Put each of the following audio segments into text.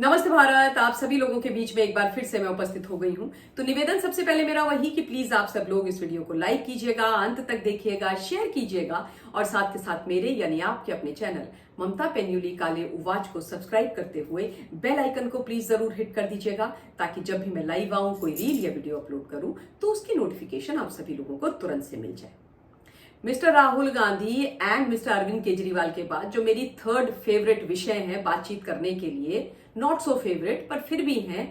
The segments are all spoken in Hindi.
नमस्ते भारत। आप सभी लोगों के बीच में एक बार फिर से मैं उपस्थित हो गई हूं। तो निवेदन सबसे पहले मेरा वही कि प्लीज आप सब लोग इस वीडियो को लाइक कीजिएगा, अंत तक देखिएगा, शेयर कीजिएगा और साथ के साथ मेरे यानी आपके अपने चैनल ममता पेन्युली काले उवाच को सब्सक्राइब करते हुए बेल आइकन को प्लीज जरूर हिट कर दीजिएगा, ताकि जब भी मैं लाइव आऊं, कोई रील या वीडियो अपलोड करूं तो उसकी नोटिफिकेशन आप सभी लोगों को तुरंत से मिल जाए। Mister Rahul Gandhi and mister Arvind Kejriwal के बाद जो मेरी थर्ड फेवरेट विषय है बातचीत करने के लिए, नॉट सो फेवरेट पर फिर भी हैं,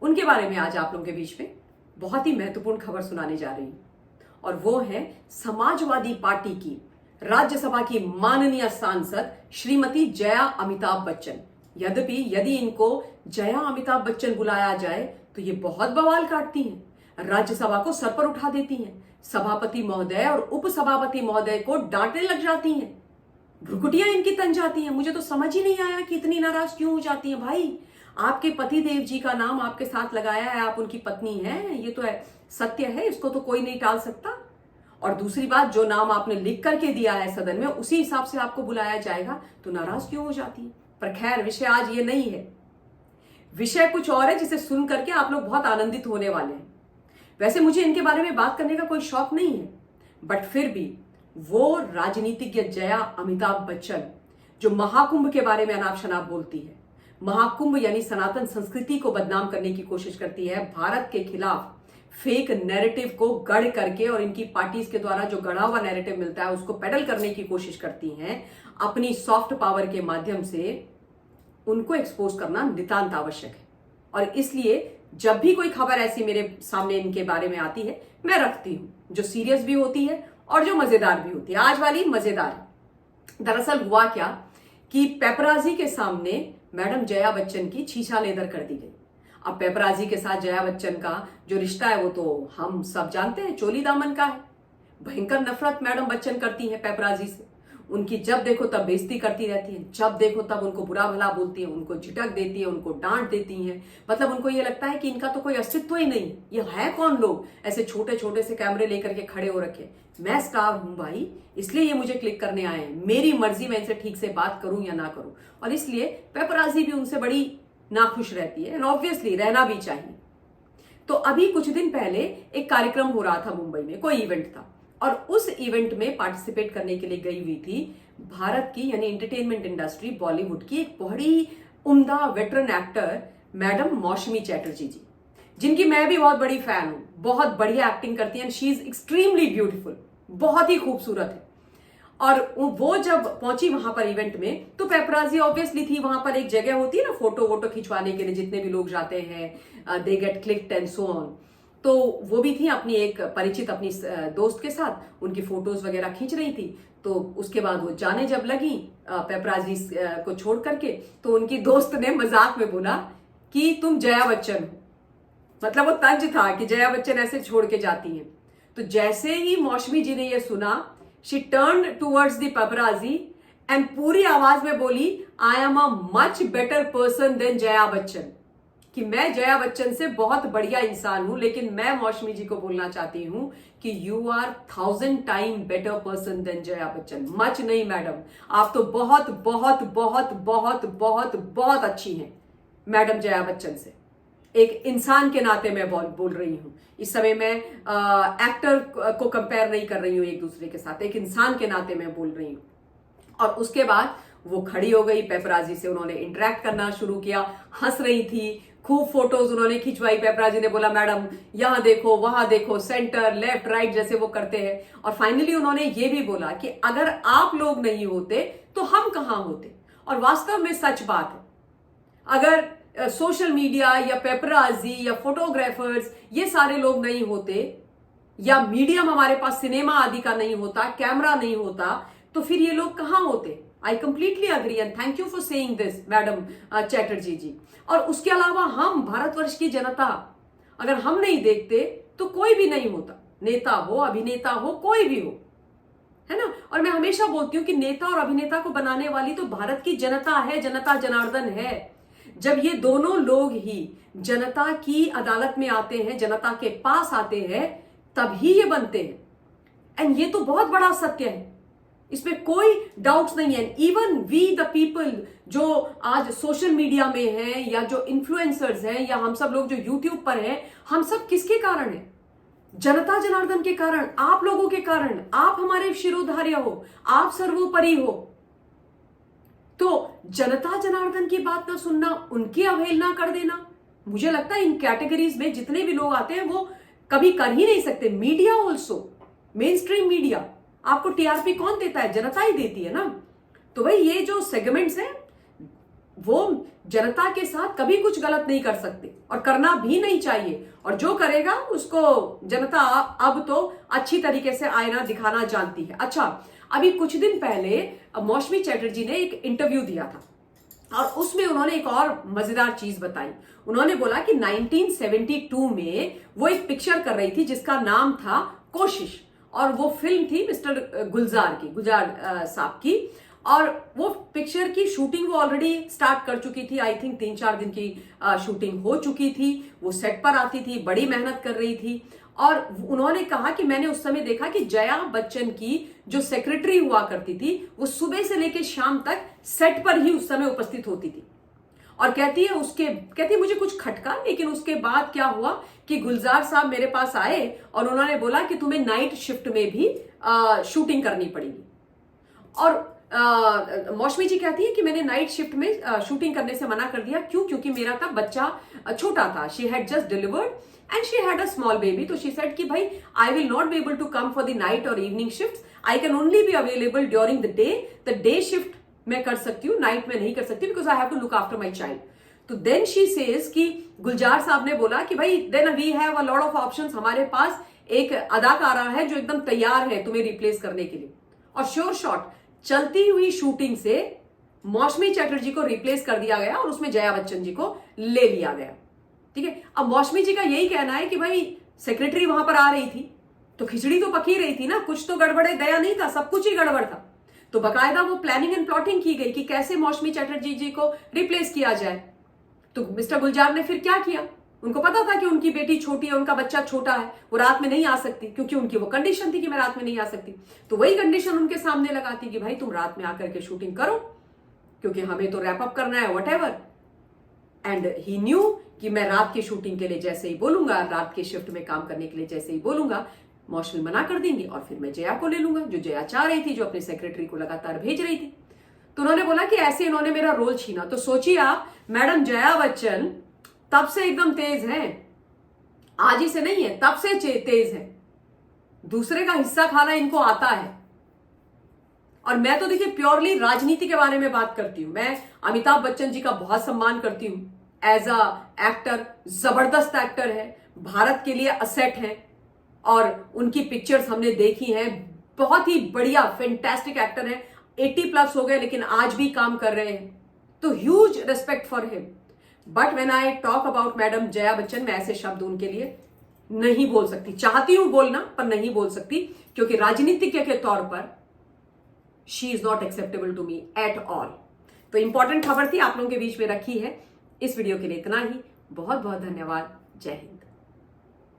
उनके बारे में आज आप लोगों के बीच में बहुत ही महत्वपूर्ण खबर सुनाने जा रही हूं। और वो है समाजवादी पार्टी की राज्यसभा की माननीय सांसद श्रीमती जया अमिताभ बच्चन। यद्यपि यदि इनको जया अमिताभ बच्चन बुलाया जाए तो ये बहुत बवाल काटती हैं, राज्यसभा को सर पर उठा देती हैं, सभापति महोदय और उपसभापति महोदय को डांटने लग जाती हैं, भ्रुकुटियां इनकी तन जाती हैं। मुझे तो समझ ही नहीं आया कि इतनी नाराज क्यों हो जाती हैं। भाई, आपके पति देव जी का नाम आपके साथ लगाया है, आप उनकी पत्नी हैं, ये तो है, सत्य है, इसको तो कोई नहीं टाल सकता। और दूसरी बात, जो नाम आपने लिख करके दिया है सदन में, उसी हिसाब से आपको बुलाया जाएगा तो नाराज क्यों हो जाती है। पर खैर, विषय आज ये नहीं है, विषय कुछ और है जिसे सुन करके आप लोग बहुत आनंदित होने वाले हैं। वैसे मुझे इनके बारे में बात करने का कोई शौक नहीं है, बट फिर भी वो राजनीतिज्ञ जया अमिताभ बच्चन जो महाकुंभ के बारे में अनाप शनाप बोलती है, महाकुंभ यानी सनातन संस्कृति को बदनाम करने की कोशिश करती है, भारत के खिलाफ फेक नैरेटिव को गढ़ करके और इनकी पार्टीज के द्वारा जो गढ़ा हुआ नैरेटिव मिलता है उसको पेडल करने की कोशिश करती हैं, अपनी सॉफ्ट पावर के माध्यम से उनको एक्सपोज करना नितांत आवश्यक है। और इसलिए जब भी कोई खबर ऐसी मेरे सामने इनके बारे में आती है, मैं रखती हूं, जो सीरियस भी होती है और जो मजेदार भी होती है। आज वाली मजेदार है। दरअसल हुआ क्या कि पेपराजी के सामने मैडम जया बच्चन की छीछा लेदर कर दी गई। अब पेपराजी के साथ जया बच्चन का जो रिश्ता है वो तो हम सब जानते हैं, चोली दामन का है। भयंकर नफरत मैडम बच्चन करती है पेपराजी से। उनकी जब देखो तब बेइज्जती करती रहती है, जब देखो तब उनको बुरा भला बोलती है, उनको झिटक देती है, उनको डांट देती हैं। मतलब उनको ये लगता है कि इनका तो कोई अस्तित्व ही नहीं, ये है कौन लोग ऐसे छोटे छोटे से कैमरे लेकर के खड़े हो रखे। मैं स्टार हूं भाई, इसलिए ये मुझे क्लिक करने आए हैं, मेरी मर्जी मैं इनसे ठीक से बात करूं या ना करूं। और इसलिए पेपराजी भी उनसे बड़ी नाखुश रहती है, एंड ऑब्वियसली रहना भी चाहिए। तो अभी कुछ दिन पहले एक कार्यक्रम हो रहा था मुंबई में, कोई इवेंट था, और उस इवेंट में पार्टिसिपेट करने के लिए गई हुई थी भारत की यानी एंटरटेनमेंट इंडस्ट्री, बॉलीवुड की एक बड़ी उम्दा वेटरन एक्टर मैडम मौसमी चैटर्जी जी, जिनकी मैं भी बहुत बड़ी फैन हूं। बहुत बढ़िया एक्टिंग करती हैं, शी इज एक्सट्रीमली ब्यूटीफुल, बहुत ही खूबसूरत है। और वो जब पहुंची वहां पर इवेंट में, तो पेपराजी ऑब्वियसली थी। वहां पर एक जगह होती है ना फोटो वोटो खिंचवाने के लिए, जितने भी लोग जाते हैं they get clicked and so on. तो वो भी थी अपनी एक परिचित अपनी दोस्त के साथ, उनकी फोटोज वगैरह खींच रही थी। तो उसके बाद वो जाने जब लगी पेपराजी को छोड़ करके, तो उनकी दोस्त ने मजाक में बोला कि तुम जया बच्चन हो। मतलब वो तंज था कि जया बच्चन ऐसे छोड़ के जाती हैं। तो जैसे ही मौसमी जी ने ये सुना, she turn towards the paparazzi एंड पूरी आवाज में बोली, I am a much better person than Jaya Bachchan, कि मैं जया बच्चन से बहुत बढ़िया इंसान हूं, लेकिन मैं मौसमी जी को बोलना चाहती हूं कि you are 1000 time better person than Jaya Bachchan. Much नहीं मैडम, आप तो बहुत बहुत बहुत बहुत बहुत बहुत अच्छी हैं मैडम जया बच्चन से। एक इंसान के नाते मैं बोल रही हूं। इस समय मैं एक्टर को कंपेयर नहीं कर रही हूं एक दूसरे के साथ, एक इंसान के नाते मैं बोल रही हूं। और उसके बाद वो खड़ी हो गई, पेपराजी से उन्होंने इंटरेक्ट करना शुरू किया, हंस रही थी, खूब फोटोज उन्होंने खिंचवाई। पेपराजी ने बोला, मैडम यहां देखो, वहां देखो, सेंटर लेफ्ट राइट जैसे वो करते हैं। और फाइनली उन्होंने ये भी बोला कि अगर आप लोग नहीं होते तो हम कहां होते। और वास्तव में सच बात है, अगर सोशल मीडिया या पेपराजी या फोटोग्राफर्स ये सारे लोग नहीं होते, या मीडियम हमारे पास सिनेमा आदि का नहीं होता, कैमरा नहीं होता, तो फिर ये लोग कहां होते। I completely agree and thank you for saying this madam Chatterjee ji. और उसके अलावा हम भारतवर्ष की जनता, अगर हम नहीं देखते तो कोई भी नहीं होता, नेता हो, अभिनेता हो, कोई भी हो, है ना। और मैं हमेशा बोलती हूं कि नेता और अभिनेता को बनाने वाली तो भारत की जनता है, जनता जनार्दन है। जब ये दोनों लोग ही जनता की अदालत में आते हैं, जनता के पास आते हैं, तभी ये बनते हैं। एंड ये तो बहुत बड़ा सत्य है। इसमें कोई डाउट्स नहीं है। इवन वी द पीपल जो आज सोशल मीडिया में हैं या जो इन्फ्लुएंसर्स हैं या हम सब लोग जो यूट्यूब पर हैं, हम सब किसके कारण हैं? जनता जनार्दन के कारण, आप लोगों के कारण। आप हमारे शिरोधार्य हो, आप सर्वोपरि हो। तो जनता जनार्दन की बात ना सुनना, उनकी अवहेलना कर देना, मुझे लगता है इन कैटेगरीज में जितने भी लोग आते हैं वो कभी कर ही नहीं सकते। Media also, main stream media, आपको टीआरपी कौन देता है? जनता ही देती है ना। तो भाई ये जो सेगमेंट्स हैं वो जनता के साथ कभी कुछ गलत नहीं कर सकते और करना भी नहीं चाहिए, और जो करेगा उसको जनता अब तो अच्छी तरीके से आईना दिखाना जानती है। अच्छा, अभी कुछ दिन पहले मौसमी चैटर्जी ने एक इंटरव्यू दिया था और उसमें उन्होंने एक और मजेदार चीज बताई। उन्होंने बोला कि 1972 में वो एक पिक्चर कर रही थी जिसका नाम था कोशिश, और वो फिल्म थी मिस्टर गुलजार साहब की, और वो पिक्चर की शूटिंग वो ऑलरेडी स्टार्ट कर चुकी थी। आई थिंक 3-4 दिन की शूटिंग हो चुकी थी। वो सेट पर आती थी, बड़ी मेहनत कर रही थी, और उन्होंने कहा कि मैंने उस समय देखा कि जया बच्चन की जो सेक्रेटरी हुआ करती थी वो सुबह से लेकर शाम तक सेट पर ही उस समय उपस्थित होती थी। और कहती है मुझे कुछ खटका, लेकिन उसके बाद क्या हुआ कि गुलजार साहब मेरे पास आए और उन्होंने बोला कि तुम्हें नाइट शिफ्ट में भी शूटिंग करनी पड़ेगी। और मौसमी जी कहती है कि मैंने नाइट शिफ्ट में शूटिंग करने से मना कर दिया। क्यों? क्योंकि मेरा तब बच्चा छोटा था। She had just delivered and she had a small baby. तो शी सेड कि भाई I will not be able to come for the night और evening shift, I can only be available during the day shift मैं कर सकती हूँ, नाइट में नहीं कर सकती, because I have to look after my child. तो देन शी सेज कि गुलजार साहब ने बोला कि भाई then we have a lot of options, हमारे पास एक अदाकारा है जो एकदम तैयार है तुम्हें रिप्लेस करने के लिए। और श्योर शॉट चलती हुई शूटिंग से मौसमी चैटर्जी को रिप्लेस कर दिया गया और उसमें जया बच्चन जी को ले लिया गया। ठीक है, अब मौसमी जी का यही कहना है कि भाई सेक्रेटरी वहां पर आ रही थी तो खिचड़ी तो पकी रही थी ना, कुछ तो गड़बड़े दया नहीं था, सब कुछ ही गड़बड़ था। तो बकायदा वो प्लानिंग एंड प्लॉटिंग की गई कि कैसे मौसमी चैटर्जी जी को रिप्लेस किया जाए। तो मिस्टर गुलजार ने फिर क्या किया? उनको पता था कि उनकी बेटी छोटी है, उनका बच्चा छोटा है, वो रात में नहीं आ सकती, क्योंकि उनकी वो कंडीशन थी कि मैं रात में नहीं आ सकती। तो वही कंडीशन उनके सामने लगाती कि भाई तुम रात में आकर के शूटिंग करो, क्योंकि हमें तो रैप अप करना है, what ever. And he new कि मैं रात की शूटिंग के लिए जैसे ही बोलूंगा, रात के शिफ्ट में काम करने के लिए जैसे ही बोलूंगा, मौसमी मना कर देंगी और फिर मैं जया को ले लूंगा, जो जया चाह रही थी, जो अपने सेक्रेटरी को लगातार भेज रही थी। तो उन्होंने बोला कि ऐसे इन्होंने मेरा रोल छीना। तो सोचिए आप, मैडम जया बच्चन तब से एकदम तेज हैं, आज ही से नहीं है, तब से तेज है, दूसरे का हिस्सा खाना इनको आता है। और मैं तो देखिए प्योरली राजनीति के बारे में बात करती हूं। मैं अमिताभ बच्चन जी का बहुत सम्मान करती हूं, एज अ एक्टर जबरदस्त एक्टर है, भारत के लिए असेट है, और उनकी पिक्चर्स हमने देखी हैं, बहुत ही बढ़िया फैंटास्टिक एक्टर है। 80+ हो गए लेकिन आज भी काम कर रहे हैं, तो huge respect for him. But when I talk about madam Jaya Bachchan, मैं ऐसे शब्द उनके लिए नहीं बोल सकती, चाहती हूं बोलना पर नहीं बोल सकती, क्योंकि राजनीतिज्ञ के तौर पर she is not acceptable to me at all. तो इंपॉर्टेंट खबर थी, आप लोगों के बीच में रखी है। इस वीडियो के लिए इतना ही, बहुत बहुत धन्यवाद। जय हिंद।